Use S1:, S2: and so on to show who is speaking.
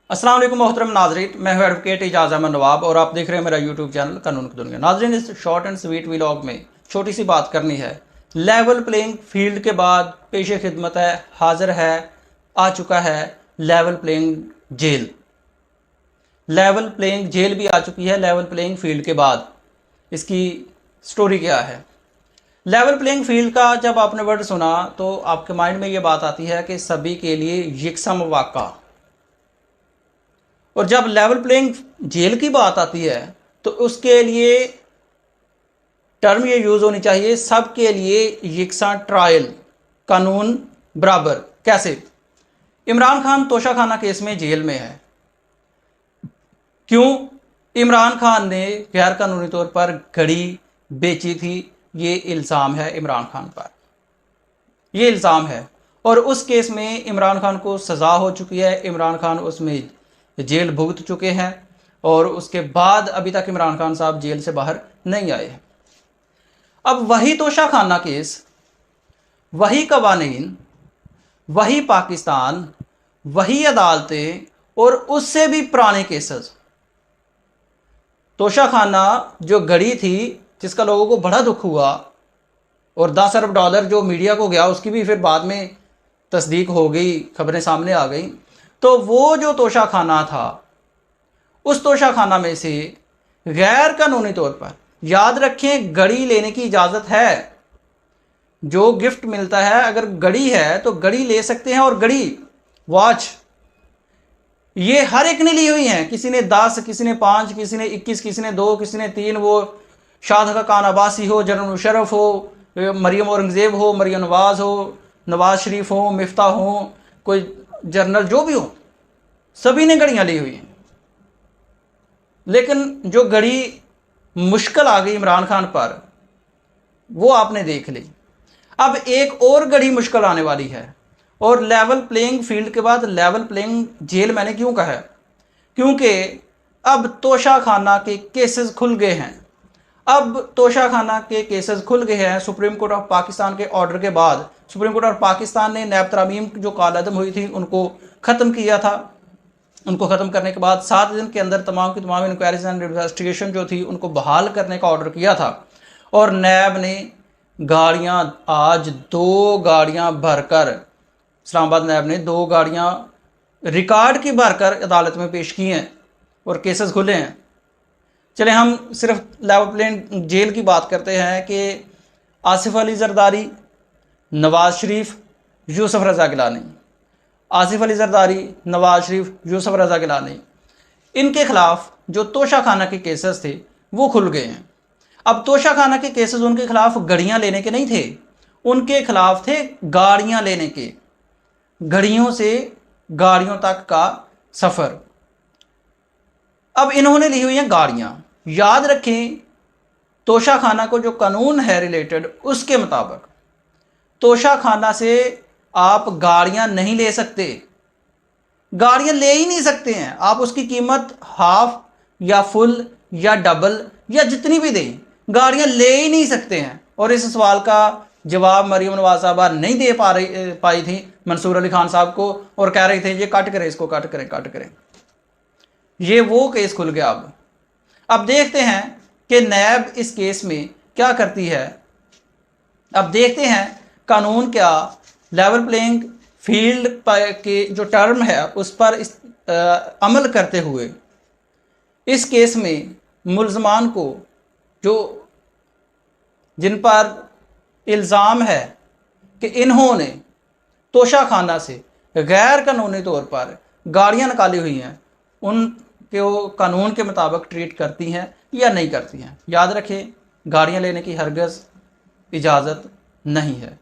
S1: अस्सलाम वालेकुम मोहतरम नाजरीन, मैं हूं एडवोकेट एजाज अहमद नवाब और आप देख रहे हैं मेरा यूट्यूब चैनल कानून की दुनिया। नाजरीन, इस शॉर्ट एंड स्वीट व्लॉग में छोटी सी बात करनी है। लेवल प्लेइंग फील्ड के बाद पेशे खिदमत है, हाजिर है, आ चुका है लेवल प्लेइंग जेल। लेवल प्लेइंग जेल भी आ चुकी है लेवल प्लेइंग फील्ड के बाद। इसकी स्टोरी क्या है? लेवल प्लेइंग फील्ड का जब आपने वर्ड सुना तो आपके माइंड में ये बात आती है कि सभी के लिए यकसा मौका। और जब लेवल प्लेइंग जेल की बात आती है तो उसके लिए टर्म ये यूज़ होनी चाहिए, सबके लिए यकसा ट्रायल, कानून बराबर। कैसे? इमरान खान तोशाखाना केस में जेल में है। क्यों? इमरान खान ने गैर कानूनी तौर पर घड़ी बेची थी, ये इल्ज़ाम है इमरान खान पर, ये इल्ज़ाम है। और उस केस में इमरान खान को सज़ा हो चुकी है, इमरान खान उसमें जेल भुगत चुके हैं और उसके बाद अभी तक इमरान खान साहब जेल से बाहर नहीं आए हैं। अब वही तोशाखाना केस, वही कवानीन, वही पाकिस्तान, वही अदालतें और उससे भी पुराने केसेस। तोशाखाना जो घड़ी थी जिसका लोगों को बड़ा दुख हुआ और 10 अरब डॉलर जो मीडिया को गया, उसकी भी फिर बाद में तस्दीक हो गई, खबरें सामने आ गई। तो वो जो तोशाखाना था, उस तोशाखाना में से गैर कानूनी तौर पर, याद रखें, घड़ी लेने की इजाज़त है। जो गिफ्ट मिलता है, अगर घड़ी है तो घड़ी ले सकते हैं। और घड़ी, वॉच, ये हर एक ने ली हुई हैं। किसी ने 10, किसी ने 5, किसी ने 21, किसी ने 2, किसी ने 3। वो शाद खान अब्बासी हो, जनरल मुशर्रफ हो, मरियम औरंगज़ेब हो, मरियम नवाज़ हो, नवाज शरीफ हो, मिफ्ता हो, कोई जनरल जो भी हो, सभी ने घड़ियाँ ली हुई हैं। लेकिन जो घड़ी मुश्किल आ गई इमरान खान पर, वो आपने देख ली। अब एक और घड़ी मुश्किल आने वाली है। और लेवल प्लेइंग फील्ड के बाद लेवल प्लेइंग जेल मैंने क्यों कहा है? क्योंकि अब तोशाखाना के केसेस खुल गए हैं। अब तोशाखाना के केसेस खुल गए हैं सुप्रीम कोर्ट ऑफ पाकिस्तान के ऑर्डर के बाद। सुप्रीम कोर्ट ऑफ पाकिस्तान ने नैब तरामीम जो कालअदम हुई थी उनको ख़त्म किया था। उनको ख़त्म करने के बाद 7 दिन के अंदर तमाम की तमाम इंक्वायरीज एंड इन्वेस्टिगेशन जो थी उनको बहाल करने का ऑर्डर किया था। और नैब ने गाड़ियाँ, आज 2 गाड़ियाँ भरकर, इस्लामाबाद नैब ने 2 गाड़ियाँ रिकॉर्ड की भरकर अदालत में पेश की हैं और केसेस खुले हैं। चले हम सिर्फ लेवल प्लेइंग जेल की बात करते हैं कि आसिफ अली जरदारी, नवाज शरीफ, यूसुफ रज़ा गिलानी, आसिफ अली जरदारी, नवाज शरीफ, यूसुफ रज़ा गिलानी, इनके खिलाफ जो तोशाखाना के केसेस थे वो खुल गए हैं। अब तोशाखाना के केसेस उनके खिलाफ घड़ियाँ लेने के नहीं थे, उनके खिलाफ थे गाड़ियाँ लेने के, घड़ियों से गाड़ियों तक का सफ़र। अब इन्होंने ली हुई हैं गाड़ियाँ। याद रखें, तोशाखाना को जो कानून है रिलेटेड, उसके मुताबिक तोशाखाना से आप गाड़ियाँ नहीं ले सकते, गाड़ियाँ ले ही नहीं सकते हैं आप। उसकी कीमत हाफ या फुल या डबल या जितनी भी दें, गाड़ियाँ ले ही नहीं सकते हैं। और इस सवाल का जवाब मरियम नवाज साहबा नहीं दे पाई थी मंसूर अली खान साहब को, और कह रहे थे ये कट करें, इसको कट करें, कट करें। ये वो केस खुल गया। अब देखते हैं कि नैब इस केस में क्या करती है। अब देखते हैं कानून क्या लेवल प्लेइंग फील्ड के जो टर्म है उस पर अमल करते हुए इस केस में मुल्ज़मान को, जो जिन पर इल्ज़ाम है कि इन्होंने तोशाखाना से गैर कानूनी तौर पर गाड़ियाँ निकाली हुई हैं, उनके वो कानून के मुताबिक ट्रीट करती हैं या नहीं करती हैं। याद रखें, गाड़ियाँ लेने की हरगिज़ इजाज़त नहीं है।